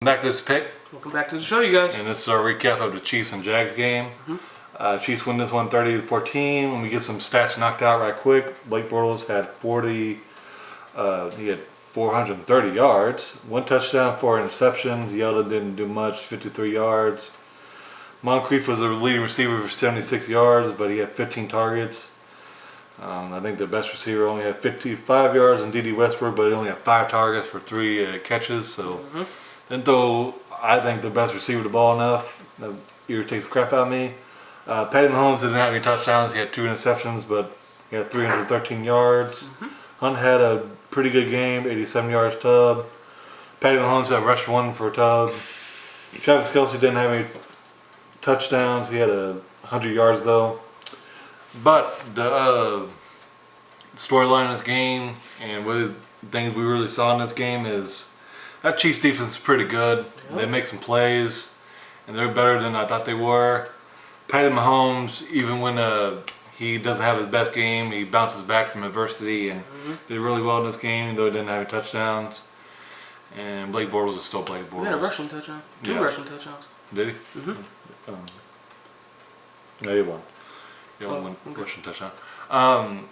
Back to this pick. Welcome back to the show, you guys. And this is our recap of the Chiefs and Jags game. Chiefs win this 130-14. When we get some stats knocked out right quick, Blake Bortles had 430 yards, 1 touchdown, 4 interceptions. Yeldon didn't do much, 53 yards. Moncrief was the leading receiver for 76 yards, but he had 15 targets. I think the best receiver only had 55 yards, and D.D. Westbrook, but he only had 5 targets for 3 catches. So, and though I think the best receiver the ball enough, that irritates the crap out of me. Patty Mahomes didn't have any touchdowns. He had 2 interceptions, but he had 313 yards. Hunt had a pretty good game, 87 yards tub. Patty Mahomes had rushed 1 for a tub. Travis Kelce didn't have any touchdowns. He had 100 yards though. But the storyline in this game and what the things we really saw in this game is that Chiefs defense is pretty good. Yep. They make some plays, and they're better than I thought they were. Patty Mahomes, even when he doesn't have his best game, he bounces back from adversity and did really well in this game, even though he didn't have any touchdowns. And Blake Bortles is still Blake Bortles. He had a rushing touchdown. 2 rushing touchdowns. Did he? No, he won. He only won rushing touchdown.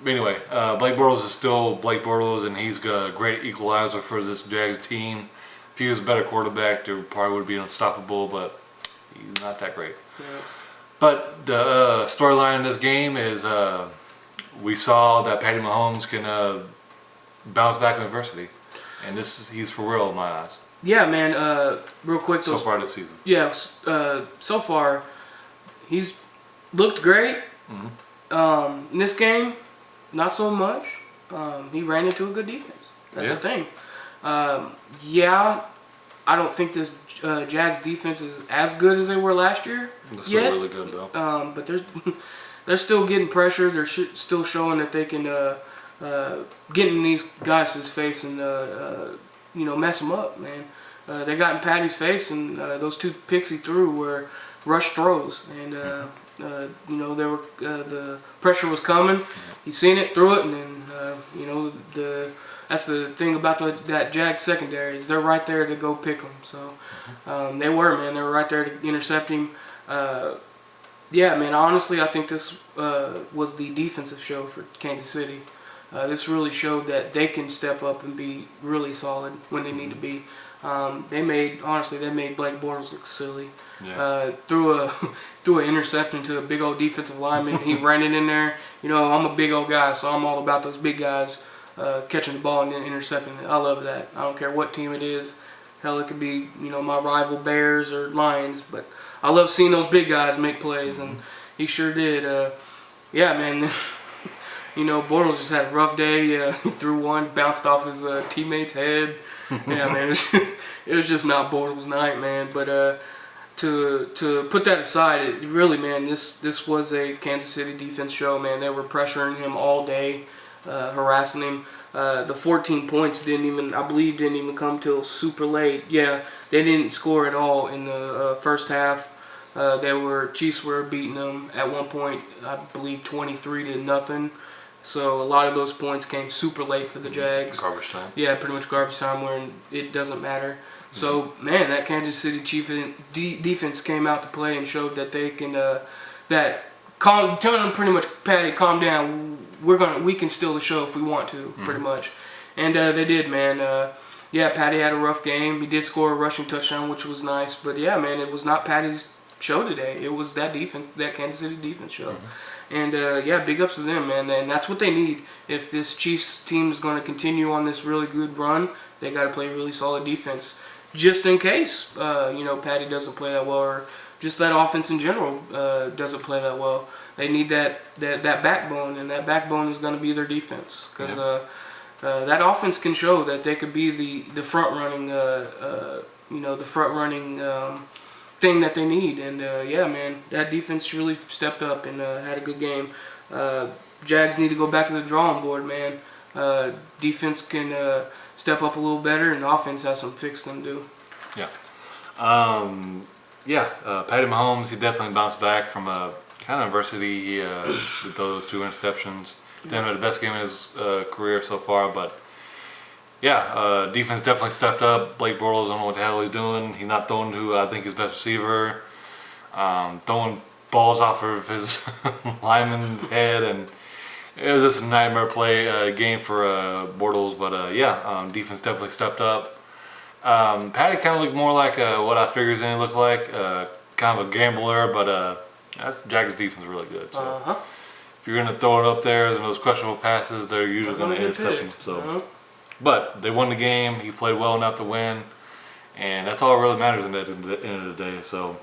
Anyway, Blake Bortles is still Blake Bortles, and he's a great equalizer for this Jags team. If he was a better quarterback, they probably would be unstoppable, but he's not that great. Yeah. But the storyline in this game is we saw that Patty Mahomes can bounce back in adversity, and he's for real in my eyes. Yeah, man. Real quick. So far this season. Yeah. So far, he's looked great. In this game, not so much. He ran into a good defense. That's the thing. I don't think this Jags defense is as good as they were last year. They're still really good though. But they're still getting pressure. They're still showing that they can get in these guys' face and mess them up, man. They got in Patty's face, and those 2 picks he threw were rush throws, and the pressure was coming. He seen it, threw it, and then that's the thing about that Jags secondary is they're right there to go pick them. So they were, man. They were right there to intercept him. Man. Honestly, I think this was the defensive show for Kansas City. This really showed that they can step up and be really solid when they need to be. They made Blake Bortles look silly. Yeah. Threw an interception to a big old defensive lineman. He ran it in there. I'm a big old guy, so I'm all about those big guys catching the ball and then intercepting it. I love that. I don't care what team it is. Hell, it could be my rival Bears or Lions, but I love seeing those big guys make plays, and he sure did. Man. Bortles just had a rough day. He threw one, bounced off his teammate's head. Yeah, man, it was just not Bortles' night, man. But to put that aside, this was a Kansas City defense show, man. They were pressuring him all day, harassing him. The 14 points didn't even come till super late. Yeah, they didn't score at all in the first half. Chiefs were beating them at one point, I believe 23-0. So a lot of those points came super late for the Jags. Garbage time. Yeah, pretty much garbage time where it doesn't matter. So, man, that Kansas City Chiefs defense came out to play and showed that they can telling them pretty much, Patty, calm down. We can steal the show if we want to, pretty much. And they did, man. Patty had a rough game. He did score a rushing touchdown, which was nice. But yeah, man, it was not Patty's show today. It was that Kansas City defense show. And big ups to them, man. And that's what they need. If this Chiefs team is going to continue on this really good run, they got to play really solid defense, just in case Patty doesn't play that well, or just that offense in general doesn't play that well. They need that backbone, and that backbone is going to be their defense, because that offense can show that they could be the front running thing that they need. And man, that defense really stepped up and had a good game. Jags need to go back to the drawing board, man. Defense can step up a little better, and offense has some fixing to do. Patty Mahomes, he definitely bounced back from a kind of adversity with those 2 interceptions. Didn't have the best game in his career so far, but Yeah, defense definitely stepped up. Blake Bortles, I don't know what the hell he's doing. He's not throwing who I think is best receiver. Throwing balls off of his lineman's head, and it was just a nightmare game for Bortles. But defense definitely stepped up. Patty kind of looked more like what I figured he looked like, kind of a gambler, but that's Jags defense really good. So if you're gonna throw it up there and those questionable passes, they're usually gonna intercept them. So, but they won the game. He played well enough to win, and that's all that really matters at the end of the day. So,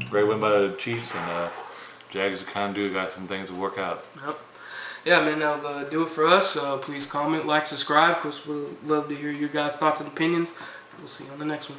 great win by the Chiefs, and Jags kind of got some things to work out. Yep. Yeah, man, that'll do it for us. Please comment, like, subscribe, because we'd love to hear your guys' thoughts and opinions. We'll see you on the next one.